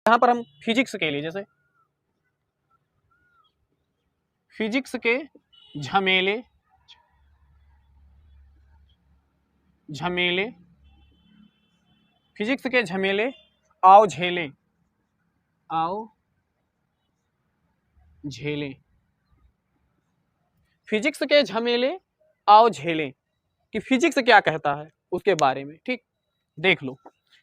यहाँ पर हम फिजिक्स के लिए, जैसे फिजिक्स के झमेले झमेले फिजिक्स के झमेले आओ झेले आओ झेले, फिजिक्स के झमेले आओ झेले कि फिजिक्स क्या कहता है उसके बारे में। ठीक, देख लो,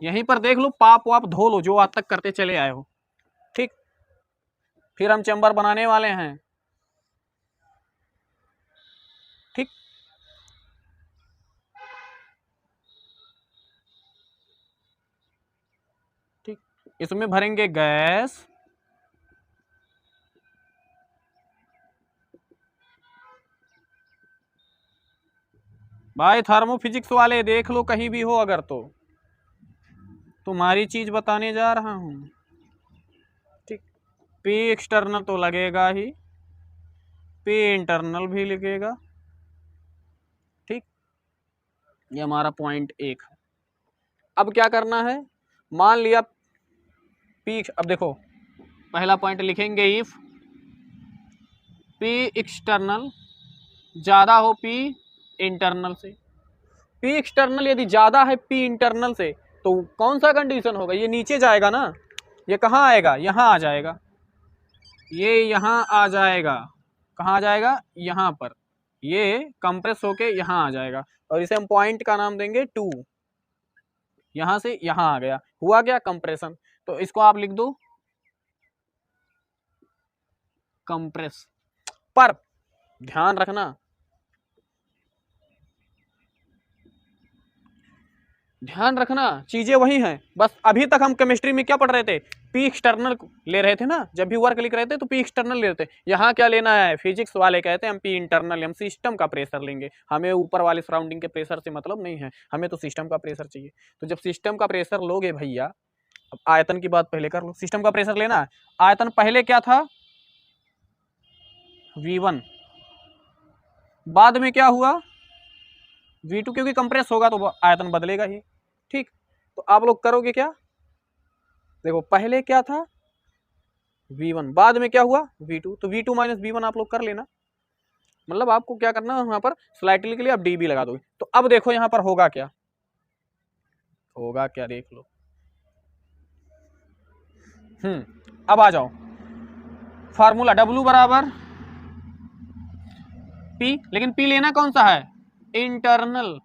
यहीं पर देख लो, पाप वाप धो लो जो आज तक करते चले आए हो। ठीक, फिर हम चैम्बर बनाने वाले हैं। ठीक, ठीक, इसमें भरेंगे गैस, भाई थर्मोफिजिक्स वाले देख लो कहीं भी हो अगर, तो तुम्हारी चीज बताने जा रहा हूं। ठीक, पी एक्सटर्नल तो लगेगा ही, पी इंटरनल भी लगेगा। ठीक, ये हमारा पॉइंट 1 है। अब क्या करना है, मान लिया पी, अब देखो पहला पॉइंट लिखेंगे, इफ पी एक्सटर्नल ज्यादा हो पी इंटरनल से। पी एक्सटर्नल यदि ज्यादा है पी इंटरनल से तो कौन सा कंडीशन होगा, ये नीचे जाएगा ना, ये कहाँ आएगा, यहाँ आ जाएगा, ये यहाँ आ जाएगा, कहाँ आ जाएगा, यहाँ पर, ये कंप्रेस होके यहाँ आ जाएगा और इसे हम पॉइंट का नाम देंगे 2। यहाँ से यहाँ आ गया, हुआ क्या, कंप्रेशन। तो इसको आप लिख दो कंप्रेस। पर ध्यान रखना, ध्यान रखना चीजें वही हैं, बस अभी तक हम केमिस्ट्री में क्या पढ़ रहे थे, पी एक्सटर्नल ले रहे थे ना, जब भी वर्क लिख रहे थे तो पी एक्सटर्नल ले रहे थे। यहाँ क्या लेना है, फिजिक्स वाले कहते हैं हम पी इंटरनल, हम सिस्टम का प्रेशर लेंगे, हमें ऊपर वाले सराउंडिंग के प्रेशर से मतलब नहीं है, हमें तो सिस्टम का प्रेशर चाहिए। तो जब सिस्टम का प्रेशर लोगे भैया, अब आयतन की बात पहले कर लो, सिस्टम का प्रेशर लेना है, आयतन पहले क्या था V1, बाद में क्या हुआ V2, क्योंकि कंप्रेस होगा तो आयतन बदलेगा ही। ठीक, तो आप लोग करोगे क्या, देखो पहले क्या था V1, बाद में क्या हुआ V2, तो V2 माइनस V1 आप लोग कर लेना, मतलब आपको क्या करना है, वहां पर स्लाइटली के लिए आप DB लगा दोगे। तो अब देखो यहां पर होगा क्या, होगा क्या देख लो। अब आ जाओ, फार्मूला W बराबर P, लेकिन P लेना कौन सा है, इंटरनल,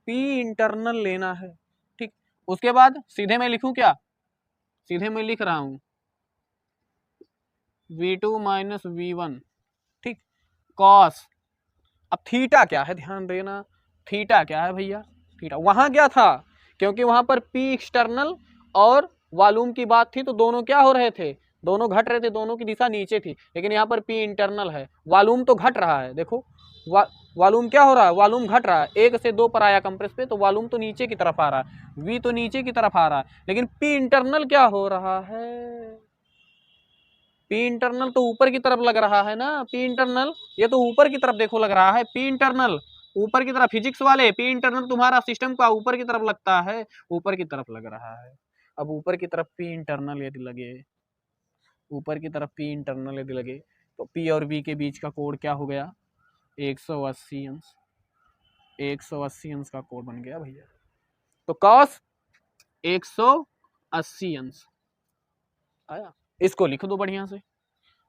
P इंटरनल लेना है। ठीक, उसके बाद सीधे मैं लिखूं क्या, सीधे मैं लिख रहा हूं V2 माइनस V1। ठीक, कॉस, अब थीटा क्या है ध्यान देना, थीटा क्या है भैया, थीटा वहां क्या था, क्योंकि वहां पर पी एक्सटर्नल और वॉल्यूम की बात थी तो दोनों क्या हो रहे थे, दोनों घट रहे थे, दोनों की दिशा नीचे थी। लेकिन यहाँ पर पी इंटरनल है, वॉल्यूम तो घट रहा है, देखो वॉल्यूम क्या हो रहा है, वॉल्यूम घट रहा है, 1 से 2 पर आया कंप्रेस पे तो वॉल्यूम तो नीचे की तरफ आ रहा है, वी तो नीचे की तरफ आ रहा है, लेकिन पी इंटरनल क्या हो रहा है, पी इंटरनल तो ऊपर की तरफ लग रहा है ना, पी इंटरनल ये तो ऊपर की तरफ देखो लग रहा है, पी इंटरनल ऊपर की तरफ, फिजिक्स वाले पी इंटरनल तुम्हारा सिस्टम का ऊपर की तरफ लगता है, ऊपर की तरफ लग रहा है। अब ऊपर की तरफ पी इंटरनल यदि लगे, ऊपर की तरफ पी इंटरनल यदि लगे तो पी और बी के बीच का कोण क्या हो गया, 180 अंश, 180 अंश का कोण बन गया भैया। तो कॉस 180 अंश आया, इसको लिख दो बढ़िया से,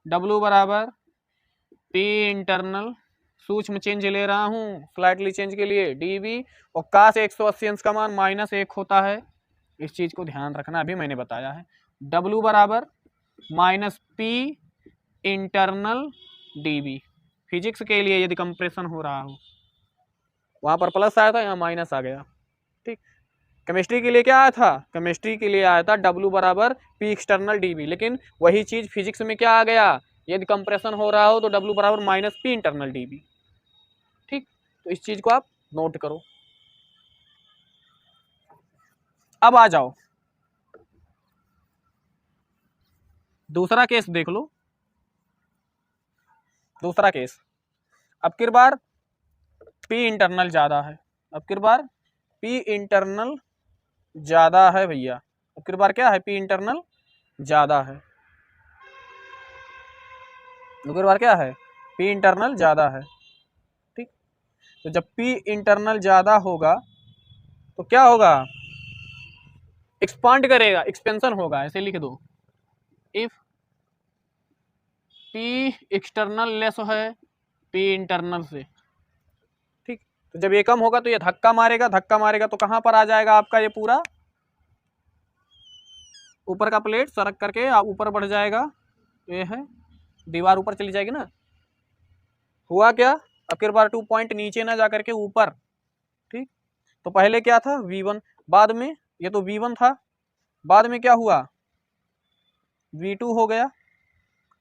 W बराबर P इंटरनल, सूक्ष्म चेंज ले रहा हूं स्लाइटली चेंज के लिए DB, और काश 180 अंश का मान -1 होता है, इस चीज को ध्यान रखना, अभी मैंने बताया है। W बराबर -P इंटरनल DB, फिजिक्स के लिए यदि कंप्रेशन हो रहा हो, वहां पर प्लस आया था यहाँ माइनस आ गया। ठीक, केमिस्ट्री के लिए क्या आया था, केमिस्ट्री के लिए आया था W बराबर P एक्सटर्नल DB, लेकिन वही चीज फिजिक्स में क्या आ गया, यदि कंप्रेशन हो रहा हो तो W बराबर -P इंटरनल DB। ठीक, तो इस चीज को आप नोट करो। अब आ जाओ दूसरा केस देख लो, दूसरा केस, अब की बार P इंटरनल ज्यादा है, अब की बार P इंटरनल ज्यादा है भैया, अब की बार क्या है, P इंटरनल ज़्यादा है। दूसरी बार क्या है, P इंटरनल ज़्यादा है। ठीक, तो जब P इंटरनल ज़्यादा होगा तो क्या होगा, एक्सपांड करेगा, एक्सपेंशन होगा। ऐसे लिख दो, इफ P एक्सटर्नल लेस है P इंटरनल से। ठीक, तो जब ये कम होगा तो ये धक्का मारेगा, धक्का मारेगा तो कहां पर आ जाएगा आपका ये पूरा ऊपर का प्लेट सरक करके ऊपर बढ़ जाएगा। ये है दीवार ऊपर चली जाएगी ना। हुआ क्या, आखिर बार 2 पॉइंट नीचे ना जा करके ऊपर। ठीक, तो पहले क्या था V1, बाद में ये तो V1 था, बाद में क्या हुआ V2 हो गया।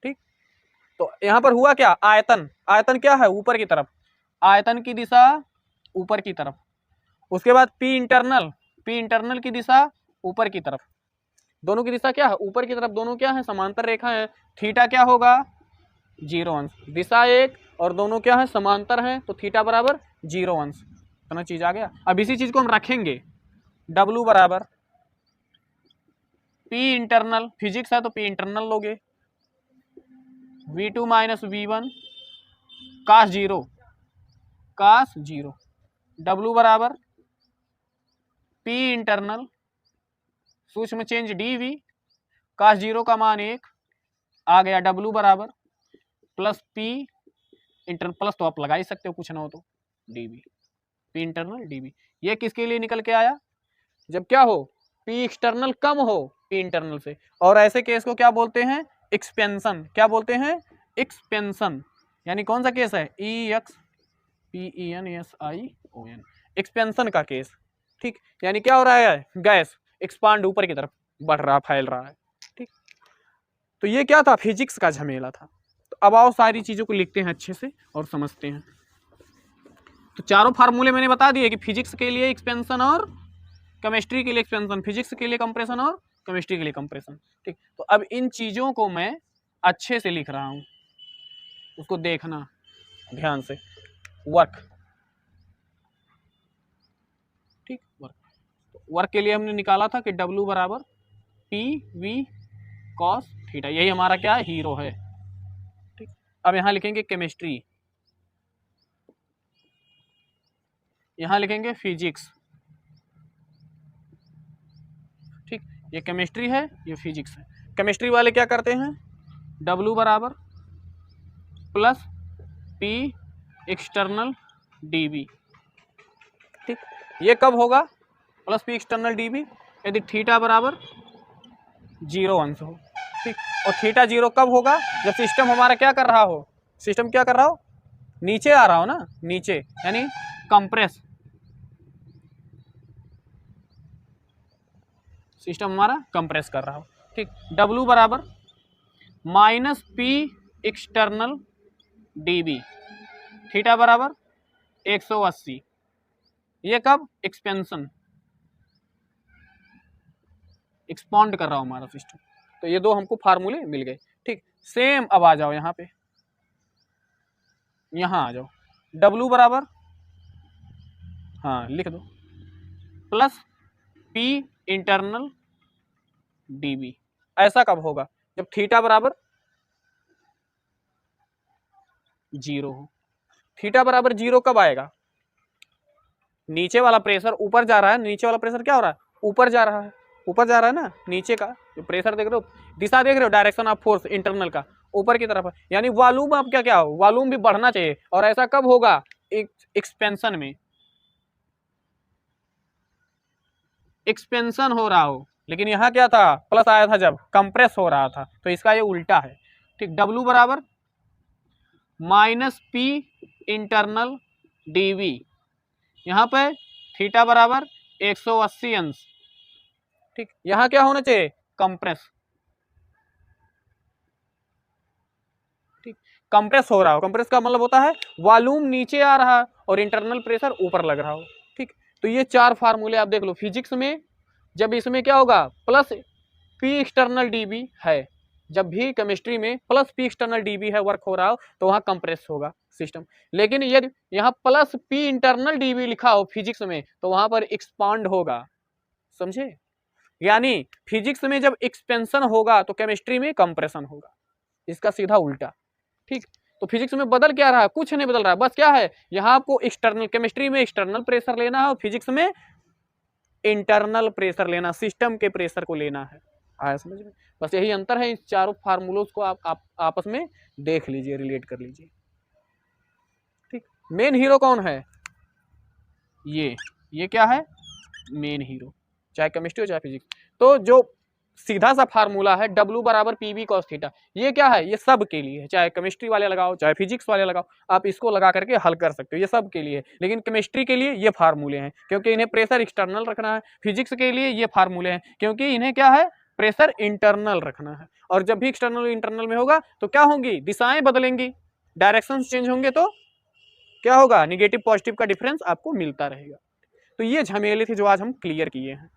ठीक, तो यहां पर हुआ क्या, आयतन, आयतन क्या है ऊपर की तरफ, आयतन की दिशा ऊपर की तरफ। उसके बाद P इंटरनल, P इंटरनल की दिशा ऊपर की तरफ। दोनों की दिशा क्या है, ऊपर की तरफ। दोनों क्या है, समांतर रेखा है। थीटा क्या होगा 0 अंश, दिशा एक और दोनों क्या है समांतर हैं, तो थीटा बराबर 0 अंश। इतना चीज आ गया। अब इसी चीज को हम रखेंगे, W बराबर P इंटरनल, फिजिक्स है तो P इंटरनल लोगे, V2 माइनस V1 कास 0, कास 0। W बराबर P इंटरनल सूक्ष्म चेंज dV, कास 0 का मान 1 आ गया। W बराबर प्लस P इंटरनल, प्लस तो आप लगा ही सकते हो कुछ ना हो तो, dV, P इंटरनल dV। ये किसके लिए निकल के आया, जब क्या हो P एक्सटर्नल कम हो P इंटरनल से। और ऐसे केस को क्या बोलते हैं, एक्सपेंशन। क्या बोलते हैं, एक्सपेंशन। यानी कौन सा केस है, EXPENSION, एक्सपेंशन का केस। ठीक, यानी क्या हो रहा है, गैस एक्सपांड ऊपर की तरफ बढ़ रहा, फैल रहा है। ठीक, तो ये क्या था, फिजिक्स का झमेला था। तो अब आओ सारी चीजों को लिखते हैं अच्छे से और समझते हैं। तो चारों फार्मूले मैंने बता दिए कि फिजिक्स के लिए एक्सपेंशन और केमिस्ट्री के लिए एक्सपेंशन, फिजिक्स के लिए कंप्रेशन और केमिस्ट्री के लिए कंप्रेशन। ठीक, तो अब इन चीजों को मैं अच्छे से लिख रहा हूं, उसको देखना ध्यान से। वर्क, ठीक, वर्क, तो वर्क के लिए हमने निकाला था कि W बराबर PV cos थीटा, यही हमारा क्या हीरो है। ठीक, अब यहां लिखेंगे केमिस्ट्री, यहां लिखेंगे फिजिक्स। ठीक, ये केमिस्ट्री है, ये फिजिक्स है। केमिस्ट्री वाले क्या करते हैं, W बराबर प्लस P एक्सटर्नल dV। ठीक, ये कब होगा, प्लस P एक्सटर्नल dV, यदि थीटा बराबर 0 अंश हो। ठीक, और थीटा 0 कब होगा, जब सिस्टम हमारा क्या कर रहा हो, सिस्टम क्या कर रहा हो, नीचे आ रहा हो ना, नीचे यानी कंप्रेस, सिस्टम हमारा कंप्रेस कर रहा हो। ठीक, W बराबर minus P external dV, theta बराबर 180। ये कब, एक्सपेंशन, एक्सपांड कर रहा हूं हमारा सिस्टम। तो ये दो हमको फार्मूले मिल गए। ठीक, सेम अब आ जाओ यहाँ पे, यहाँ आ जाओ। W बराबर, हाँ लिख दो, प्लस P इंटरनल dV। ऐसा कब होगा, जब थीटा बराबर 0 हो। थीटा बराबर 0 कब आएगा, नीचे वाला प्रेशर ऊपर जा रहा है, नीचे वाला प्रेशर क्या हो रहा है, ऊपर जा रहा है, ऊपर जा रहा है ना, नीचे का जो प्रेशर देख रहे हो, दिशा देख रहे हो, डायरेक्शन ऑफ फोर्स इंटरनल का ऊपर की तरफ है। यानी वॉल्यूम आप क्या क्या हो, वॉल्यूम भी बढ़ना चाहिए। और ऐसा कब होगा, एक्सपेंशन में, एक्सपेंशन हो रहा हो। लेकिन यहाँ क्या था, प्लस आया था जब कंप्रेस हो रहा था, तो इसका ये उल्टा है। ठीक, W बराबर माइनस P इंटरनल dV, यहाँ पे थीटा बराबर 180 अंश। ठीक, यहाँ क्या होना चाहिए, कंप्रेस। ठीक, कंप्रेस हो रहा हो, कंप्रेस का मतलब होता है वॉल्यूम नीचे आ रहा है और इंटरनल प्रेशर ऊपर लग रहा हो। ठीक, तो ये चार फार्मूले आप देख लो फिजिक्स में। जब इसमें क्या होगा, प्लस P एक्सटर्नल dV है, जब भी केमिस्ट्री में प्लस P एक्सटर्नल dV है, वर्क हो रहा हो, तो वहां कंप्रेस होगा सिस्टम। लेकिन यदि यहाँ प्लस P इंटरनल dV लिखा हो फिजिक्स में, तो वहां पर एक्सपांड होगा। समझे, यानी फिजिक्स में जब एक्सपेंशन होगा तो केमिस्ट्री में कंप्रेशन होगा, इसका सीधा उल्टा। ठीक, तो फिजिक्स में बदल क्या रहा है? कुछ नहीं बदल रहा है, बस क्या है यहाँ आपको एक्सटर्नल, केमिस्ट्री में एक्सटर्नल प्रेशर लेना है और फिजिक्स में इंटरनल प्रेशर लेना, सिस्टम के प्रेशर को लेना है। आया समझ में? बस यही अंतर है, इन चारों फार्मूलों को आप आपस में देख लीजिए, रिलेट कर लीजिए। ठीक, मेन हीरो कौन है? ये क्या है? मेन हीरो, चाहे केमिस्ट्री हो चाहे फिजिक्स। तो जो सीधा सा फार्मूला है W बराबर PV cos थीटा, ये क्या है? ये सब के लिए है, चाहे केमिस्ट्री वाले लगाओ चाहे फिजिक्स वाले लगाओ, आप इसको लगा करके हल कर सकते हो, ये सब के लिए। लेकिन केमिस्ट्री के लिए ये फार्मूले हैं क्योंकि इन्हें प्रेशर एक्सटर्नल रखना है, फिजिक्स के लिए ये फार्मूले हैं क्योंकि इन्हें क्या है? प्रेशर इंटरनल रखना है। और जब भी एक्सटर्नल इंटरनल में होगा तो क्या होंगी? दिशाएं बदलेंगी, डायरेक्शन चेंज होंगे, तो क्या होगा? निगेटिव पॉजिटिव का डिफरेंस आपको मिलता रहेगा। तो ये झमेले थे जो आज हम क्लियर किए हैं।